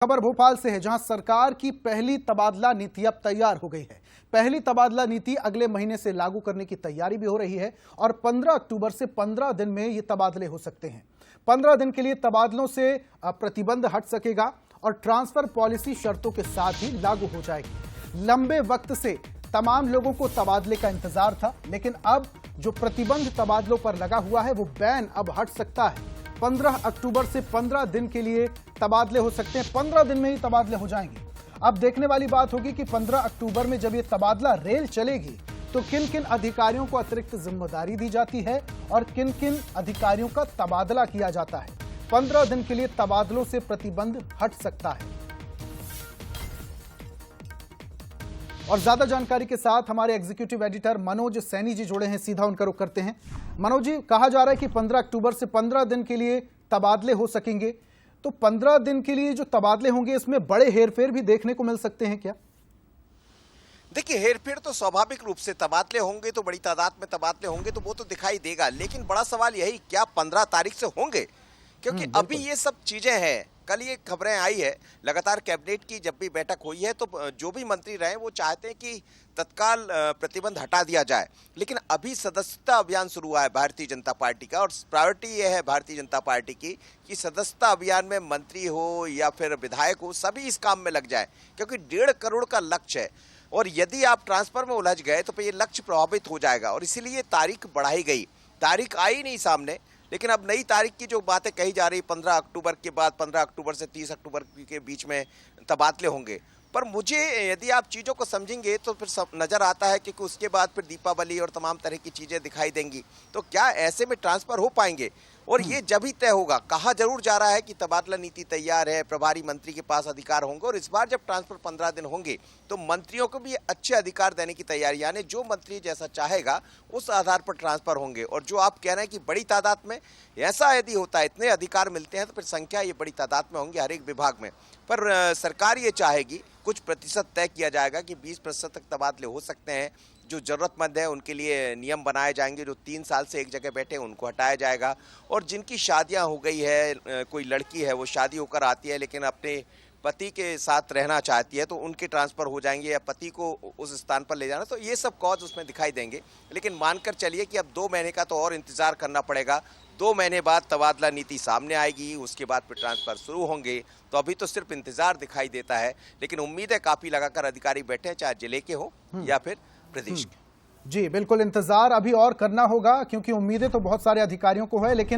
खबर भोपाल से है, जहां सरकार की पहली तबादला नीति अब तैयार हो गई है। पहली तबादला नीति अगले महीने से लागू करने की तैयारी भी हो रही है और 15 अक्टूबर से 15 दिन में ये तबादले हो सकते हैं। 15 दिन के लिए तबादलों से प्रतिबंध हट सकेगा और ट्रांसफर पॉलिसी शर्तों के साथ ही लागू हो जाएगी। लंबे वक्त से तमाम लोगों को तबादले का इंतजार था, लेकिन अब जो प्रतिबंध तबादलों पर लगा हुआ है वो बैन अब हट सकता है। 15 अक्टूबर से 15 दिन के लिए तबादले हो सकते हैं। 15 दिन में ही तबादले हो जाएंगे। अब देखने वाली बात होगी कि 15 अक्टूबर में जब ये तबादला रेल चलेगी तो किन किन अधिकारियों को अतिरिक्त जिम्मेदारी दी जाती है और किन किन अधिकारियों का तबादला किया जाता है। 15 दिन के लिए तबादलों से प्रतिबंध हट सकता है। और ज्यादा जानकारी के साथ हमारे एग्जीक्यूटिव एडिटर मनोज सैनी जी जुड़े हैं, सीधा उनका रुख करते हैं। मनोज जी, कहा जा रहा है कि 15 अक्टूबर से 15 दिन के लिए तबादले हो सकेंगे, तो 15 दिन के लिए जो तबादले होंगे इसमें बड़े हेरफेर भी देखने को मिल सकते हैं क्या? देखिए, हेरफेर तो स्वाभाविक रूप से तबादले होंगे तो बड़ी तादाद में तबादले होंगे तो वो तो दिखाई देगा, लेकिन बड़ा सवाल यही, क्या 15 तारीख से होंगे? क्योंकि अभी ये सब चीजें हैं। कल ये खबरें आई है, लगातार कैबिनेट की जब भी बैठक हुई है तो जो भी मंत्री रहे वो चाहते हैं कि तत्काल प्रतिबंध हटा दिया जाए, लेकिन अभी सदस्यता अभियान शुरू हुआ है भारतीय जनता पार्टी का और प्रायोरिटी ये है भारतीय जनता पार्टी की कि सदस्यता अभियान में मंत्री हो या फिर विधायक हो, सभी इस काम में लग जाए, क्योंकि 1.5 करोड़ का लक्ष्य है और यदि आप ट्रांसफर में उलझ गए तो फिर ये लक्ष्य प्रभावित हो जाएगा और इसीलिए तारीख बढ़ाई गई। तारीख आई नहीं सामने, लेकिन अब नई तारीख की जो बातें कही जा रही, 15 अक्टूबर के बाद 15 अक्टूबर से 30 अक्टूबर के बीच में तबादले होंगे। पर मुझे यदि आप चीज़ों को समझेंगे तो फिर सब नज़र आता है कि उसके बाद फिर दीपावली और तमाम तरह की चीज़ें दिखाई देंगी, तो क्या ऐसे में ट्रांसफ़र हो पाएंगे? और ये जब ही तय होगा। कहा जरूर जा रहा है कि तबादला नीति तैयार है, प्रभारी मंत्री के पास अधिकार होंगे और इस बार जब ट्रांसफर 15 दिन होंगे तो मंत्रियों को भी अच्छे अधिकार देने की तैयारी, यानी जो मंत्री जैसा चाहेगा उस आधार पर ट्रांसफर होंगे। और जो आप कह रहे हैं कि बड़ी तादाद में, ऐसा यदि होता है, इतने अधिकार मिलते हैं तो फिर संख्या ये बड़ी तादाद में होंगी हर एक विभाग में। पर सरकार ये चाहेगी, कुछ प्रतिशत तय किया जाएगा कि 20% तक तबादले हो सकते हैं। जो ज़रूरतमंद है उनके लिए नियम बनाए जाएंगे, जो 3 साल से एक जगह बैठे उनको हटाया जाएगा और जिनकी शादियां हो गई है, कोई लड़की है वो शादी होकर आती है लेकिन अपने पति के साथ रहना चाहती है तो उनके ट्रांसफ़र हो जाएंगे या पति को उस स्थान पर ले जाना, तो ये सब कॉज उसमें दिखाई देंगे। लेकिन मानकर चलिए कि अब 2 महीने का तो और इंतज़ार करना पड़ेगा। 2 महीने बाद तबादला नीति सामने आएगी, उसके बाद फिर ट्रांसफ़र शुरू होंगे। तो अभी तो सिर्फ इंतज़ार दिखाई देता है, लेकिन उम्मीदें काफ़ी लगाकर अधिकारी बैठे हैं, चाहे जिले के हो या फिर प्रदेश के। जी बिल्कुल, इंतजार अभी और करना होगा क्योंकि उम्मीदें तो बहुत सारे अधिकारियों को है, लेकिन